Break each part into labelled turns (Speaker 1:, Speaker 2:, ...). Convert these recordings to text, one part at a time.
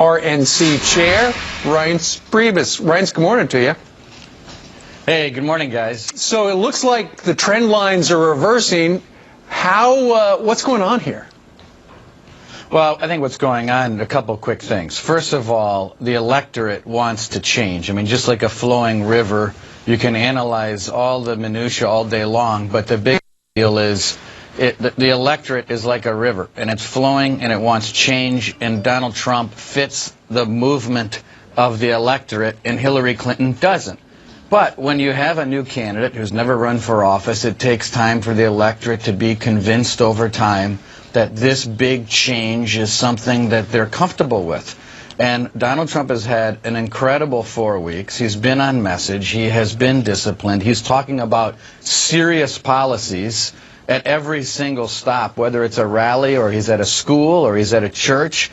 Speaker 1: RNC chair, Reince Priebus. Reince, good morning to you.
Speaker 2: Hey, good morning, guys.
Speaker 1: So it looks like the trend lines are reversing. What's going on here?
Speaker 2: Well, I think what's going on, a couple quick things. First of all, the electorate wants to change. I mean, just like a flowing river, you can analyze all the minutia all day long, but the big deal is the electorate is like a river, and it's flowing, and it wants change, and Donald Trump fits the movement of the electorate, and Hillary Clinton doesn't. But when you have a new candidate who's never run for office, it takes time for the electorate to be convinced over time that this big change is something that they're comfortable with. And Donald Trump has had an incredible 4 weeks. He's been on message. He has been disciplined. He's talking about serious policies at every single stop, whether it's a rally or he's at a school or he's at a church.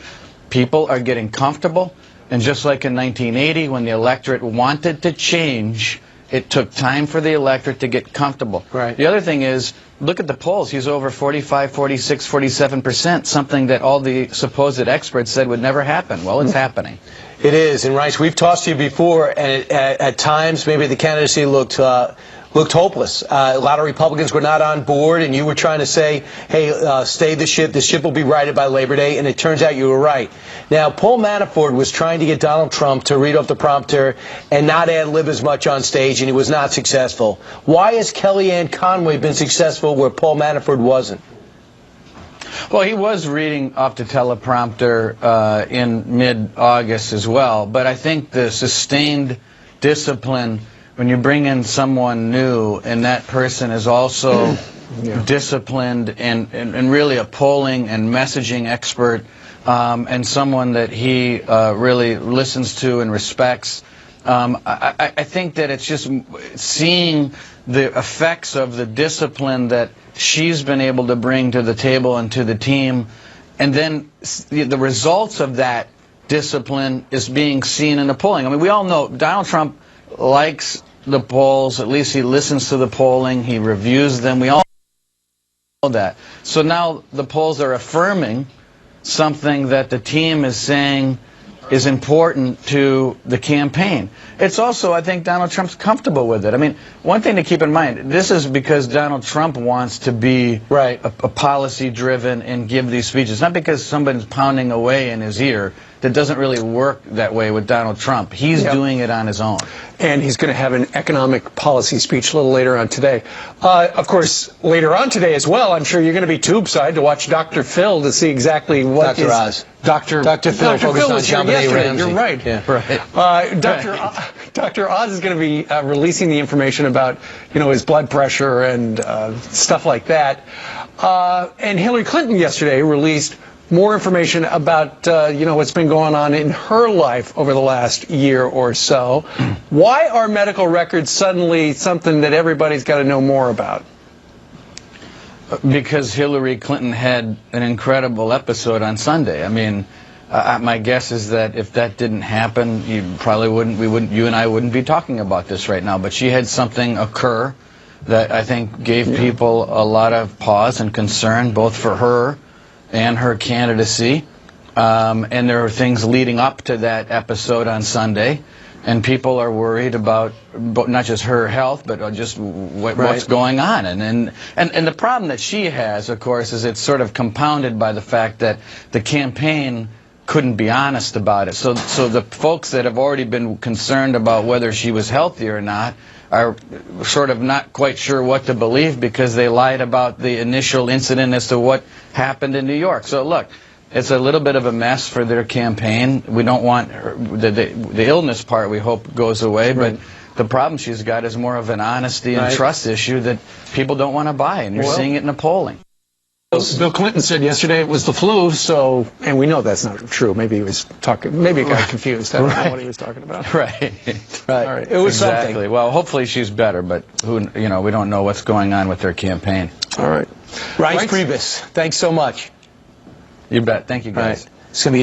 Speaker 2: People are getting comfortable. And just like in 1980, when the electorate wanted to change, it took time for the electorate to get comfortable.
Speaker 1: Right.
Speaker 2: The other thing is, look at the polls. He's over 45, 46, 47%, something that all the supposed experts said would never happen. Well, it's happening.
Speaker 3: It is. And, Reince, we've talked to you before, and at times maybe the candidacy looked hopeless. A lot of Republicans were not on board, and you were trying to say, hey, stay the ship. The ship will be righted by Labor Day, and it turns out you were right. Now, Paul Manafort was trying to get Donald Trump to read off the prompter and not ad-lib as much on stage, and he was not successful. Why has Kellyanne Conway been successful where Paul Manafort wasn't?
Speaker 2: Well, he was reading off the teleprompter in mid-August as well, but I think the sustained discipline when you bring in someone new and that person is also disciplined and really a polling and messaging expert and someone that he really listens to and respects, I think that it's just seeing the effects of the discipline that she's been able to bring to the table and to the team, and then the results of that discipline is being seen in the polling. I mean, we all know Donald Trump likes the polls. At least he listens to the polling. He reviews them. We all know that. So now the polls are affirming something that the team is saying is important to the campaign. It's also, I think, Donald Trump's comfortable with it. I mean, one thing to keep in mind, this is because Donald Trump wants to be a policy-driven and give these speeches, not because somebody's pounding away in his ear. That doesn't really work that way with Donald Trump. He's doing it on his own.
Speaker 1: And he's going to have an economic policy speech a little later on today. Of course, later on today as well, I'm sure you're going to be tube-side to watch Dr. Phil to see exactly what
Speaker 3: Dr. Oz.
Speaker 1: Dr.
Speaker 3: Phil focused on John Ramsey.
Speaker 1: You're right.
Speaker 3: Yeah.
Speaker 1: Right. Dr. Oz is going to be releasing the information about, his blood pressure and stuff like that. And Hillary Clinton yesterday released more information about, what's been going on in her life over the last year or so. Why are medical records suddenly something that everybody's got to know more about?
Speaker 2: Because Hillary Clinton had an incredible episode on Sunday. I mean, my guess is that if that didn't happen, you and I wouldn't be talking about this right now. But she had something occur that I think gave people a lot of pause and concern, both for her and her candidacy. And there are things leading up to that episode on Sunday. And people are worried about not just her health, but just what's going on. And the problem that she has, of course, is it's sort of compounded by the fact that the campaign couldn't be honest about it. So the folks that have already been concerned about whether she was healthy or not are sort of not quite sure what to believe because they lied about the initial incident as to what happened in New York. So look, it's a little bit of a mess for their campaign. We don't want her, the illness part we hope goes away, but the problem she's got is more of an honesty and trust issue that people don't want to buy, and you're seeing it in the polling.
Speaker 1: Bill Clinton said yesterday it was the flu, and we know that's not true. Maybe he was talking, maybe he got confused. I don't know what he was talking about.
Speaker 2: Right.
Speaker 1: All right. It was something.
Speaker 2: Well, hopefully she's better, but we don't know what's going on with their campaign.
Speaker 1: All right.
Speaker 3: Reince Priebus, thanks so much.
Speaker 2: You bet. Thank you, guys.
Speaker 3: It's going to be